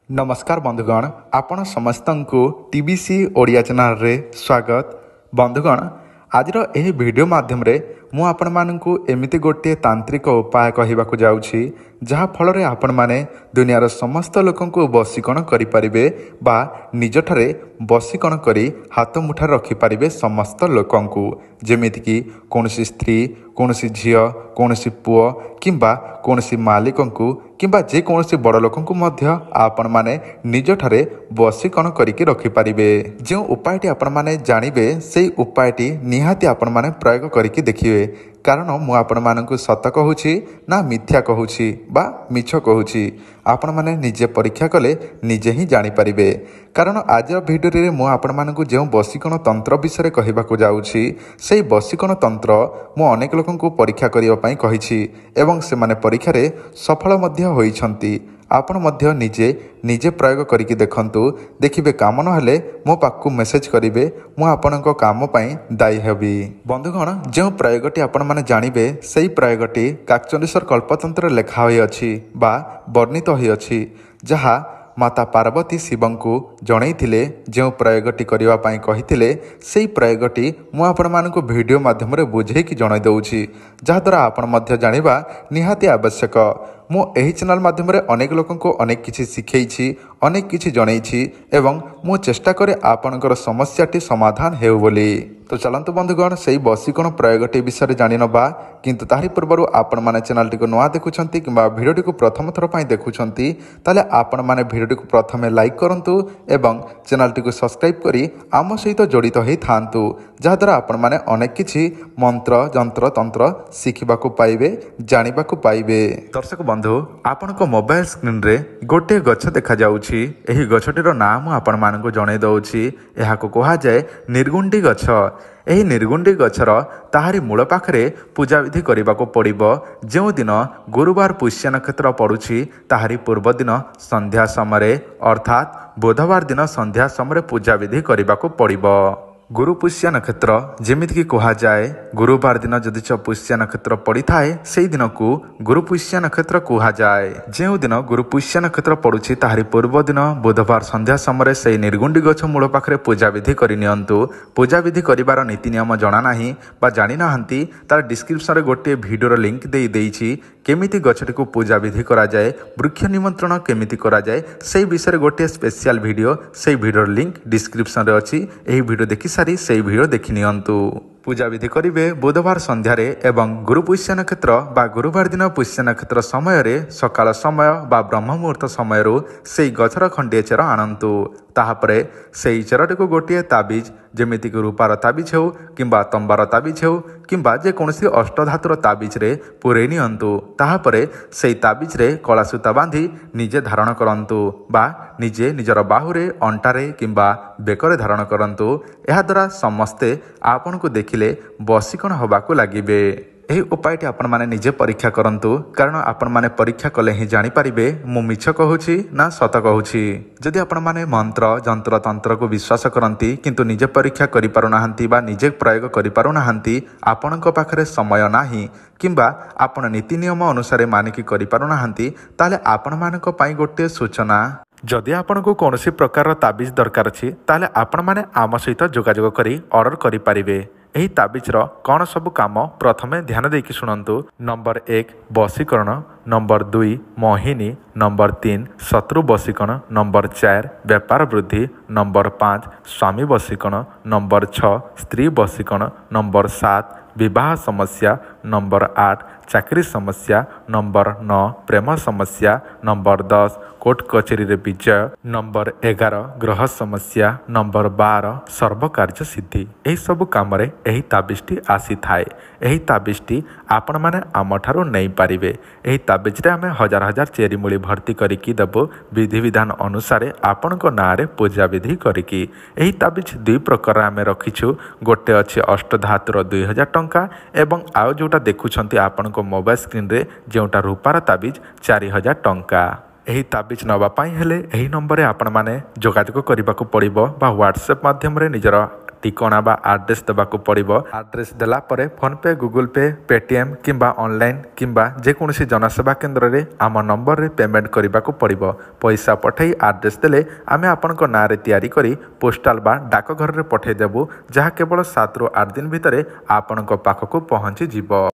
नमस्कार बंधुगण, आपण समस्त को टीबीसी ओडिया चैनल रे स्वागत। बंधुगण, आज यह वीडियो माध्यम रे मु आपण मानकु एमिति गोटे तांत्रिक उपाय कहवाकू जाउछि जहा फल आपण माने दुनियार समस्त लोकंकु बसीकरण करि परिबे बा निजठारे बसीकरण करी हाथ मुठा रखि परिबे समस्त लोकंकु, जेमिति कि कोनसी स्त्री, कोनसी झियो, कोनसी पुओ किंबा कोनसी मालिकंकु किंबा जे कोनसी बड़ लोकंकु मध्य आपण माने निजठारे बसीकरण करिकि रखि परिबे। जे उपायटी आपण माने जानिबे सेही उपायटी निहाती आपण माने प्रयोग करिकि देखिबे, कारण मु आपण मानकु सत कहूछि ना मिथ्या कहूछि बा मिछ कहूछि आपण माने निजे परीक्षा कले निजे ही जानि परिबे। कारण आज भिडियो रे मु आपण मानकु जे बसीकरण तंत्र विषय कहबाकू जाउछि सेही बसीकरण तंत्र मु अनेक लोकंकु परीक्षा करिया पई कहिछि एवं से माने परीक्षा रे सफल मध्य होइछंती। आपण मध्य निजे निजे प्रयोग करिकि देखंतु, देखिबे काम न हेले मो पाखु मेसेज करिवे, मु आपणको काम पई दायी हेबी। बंधुगण, जे प्रयोगटी आपण माने जानिबे सेही प्रयोगटी काकचंडीश्वर कल्पतंत्र लेखा होई अछि बा वर्णित होई अछि, जहा माता पार्वती शिवंकु जणैथिले जे प्रयोगटी करिवा पई कहिथिले सेही प्रयोगटी मु आपण मानकु वीडियो माध्यम रे बुझेई कि जणाई दउछि, जहा द्वारा आपण मध्य जानिबा निहाती आवश्यक। मु एही चैनल माध्यम रे अनेक लोकंको अनेक किछि सिखैछि, अनेक किछि जणैछि एवं मु चेष्टा करे आपणकर समस्याटी समाधान हेउ बोली। तो चलंतु बंधुगण, सेही बसीकरण प्रयोगटी विषय जानि नबा, किंतु ताहि पूर्व आपण माने चैनलटी को नुआ देखुछंती किंबा वीडियोटी को प्रथम थर पई देखुछंती ताले आपण माने वीडियोटी को प्रथमे लाइक करंतु एवं चैनलटी को सब्सक्राइब करी आम सहित जड़ित होई थांतु, जहा द्वारा आपण माने अनेक किछि मंत्र जंत्र तंत्र शिखिबाकू पाइबे, जानिबाकू पाइबे। दर्शक बंधु, आपनको मोबाइल स्क्रीन रे गोटे गछ देखा जाउछि। एही गछटीर नाम आपण मानकु जणाई दउछि। एहाको कहा जाय निर्गुंडी गछ। एही निर्गुंडी गछर ताहारी मूल पाखरे पूजा विधि करबाको पड़िबो। जो दिन गुरुवार पुष्य नक्षत्र पड़ुछि ताहारी पूर्व दिन संध्या समय अर्थात बुधवार दिन संध्या समय पूजा विधि करबाको पड़िबो। गुरु पुष्य नक्षत्र जेमिति कि कहा जाए, गुरुवार दिन जदि पुष्य नक्षत्र पड़ी थाए सेही दिन को गुरु पुष्य नक्षत्र कहा जाए। जो दिन गुरु पुष्य नक्षत्र पड़ुछि ताहारी पूर्व दिन बुधवार संध्या समय से निर्गुंडी गछ मूल पाखरे पूजा विधि करिनियंतु। पूजा विधि करिवार नीति नियम जणा नाही बा जानि नाहंती तार डिस्क्रिप्शन रे गोटे वीडियो लिंक देई देइछि, केमिति गछटी को पूजा विधि करा जाए, वृक्ष निमंत्रण केमिति करा जाए सेही विषय गोटे स्पेशल वीडियो, सेही वीडियो लिंक डिस्क्रिप्शन रे अछि। एही वीडियो देखि सारी सेही वीडियो देखि नियंतु। पूजा विधि करिवे बुधवार संध्यारे एवं गुरु पुष्य नक्षत्र बा गुरुवार दिन पुष्य नक्षत्र समय रे सकाल समय बा ब्रह्म मुहूर्त समय सेही गछर खंडिए चेर आनंतु। ताहापरे सेही चेरटी को गोटे ताबिज जेमिति कि रूपार ताबिज हो किंबा तंबार ताबिज हो किंबा जे कोनसी अष्टधातुर ताबिज रे पुरै नियंतु। ताहापरे सेही ताबिज रे कला सूता बांधी निजे धारण करंतु बा निजे निजर बाहुरे अंटारे किंबा बेकरे धारण करंतु। एहा द्वारा समस्ते आपन को देखिले बसीकरण होबाकू लागिबे। एही उपायटी आपण माने निजे परीक्षा करंतु, कारण आपण माने परीक्षा कले ही जानि परिबे मु मिछ कहूछि ना सत कहूछि। जदि आपण माने मंत्र जंत्र तंत्र को विश्वास करंती किंतु निजे परीक्षा करि पारु नाहंती बा निजे प्रयोग करि पारु नाहंती, आपणक पाखरे समय नाही किंबा आपण नीति नियम अनुसार मानिकी करि पारु नाहंती, ताले आपण मानक पई गोटे सूचना। जदि आपनको कौनसी प्रकार ताबिज दरकार अछि ताले आपण माने आम सहित जोगाजोग करी ऑर्डर करि पारिबे। एही ताबिजर कौन सब काम प्रथमे ध्यान देकी शुणंतु। नंबर 1 बसीकरण, नंबर 2 मोहिनी, नंबर 3 शत्रु बसीकरण, नंबर 4 व्यापार वृद्धि, नंबर 5 स्वामी बसीकरण, नंबर 6 स्त्री बसीकरण, नंबर 7 विवाह समस्या, नंबर 8 चाकरी समस्या, नंबर 9 प्रेम समस्या, नंबर 10 कोर्ट कचेरी रे विजय, नंबर 11 ग्रह समस्या, नंबर 12 सर्वकार्य सिद्धि। यही सब काम रे एही ताबिजटी आसी थाए। एही ताबिजटी आपण माने आमठारु नहीं पारिबे। एही ताबिज रे आमे हजार हजार चेरी मूली भर्ती करिकी देबो विधि विधान अनुसार आपणको नारे पूजा विधि करिकी। एही ताबिज दुई प्रकार आमे रखिछु, गोटे अछि अष्टधातुर 2000 टंका एवं आउ जोटा देखुछंती आपणको मोबाइल स्क्रीन रे जेउटा रूपार ताबिज 4000 टंका। एही ताबिज नवा पाई हेले एही नंबर रे आपण माने जोगाजोग करिबाकू पड़िबो बा व्हाट्सएप माध्यम रे निजर ଠିକଣା ବା ଆଡ୍ରେସ୍ ଦେବାକୁ ପଡ଼ିବ। ଆଡ୍ରେସ୍ ଦେଲା ପରେ ଫୋନ୍ପେ, ଗୁଗୁଲ୍ ପେ, ପେଟିଏମ୍ କିମ୍ବା ଅନଲାଇନ୍ କିମ୍ବା ଯେକୌଣସି ଜନସେବା କେନ୍ଦ୍ରରେ ଆମ ନମ୍ବରରେ ପେମେଣ୍ଟ କରିବାକୁ ପଡ଼ିବ। ପଇସା ପଠାଇ ଆଡ୍ରେସ୍ ଦେଲେ ଆମେ ଆପଣଙ୍କ ନାଁରେ ତିଆରି କରି ପୋଷ୍ଟାଲ ବା ଡାକଘରରେ ପଠାଇଦେବୁ, ଯାହା କେବଳ 7ରୁ 8 ଦିନ ଭିତରେ ଆପଣଙ୍କ ପାଖକୁ ପହଞ୍ଚିଯିବ।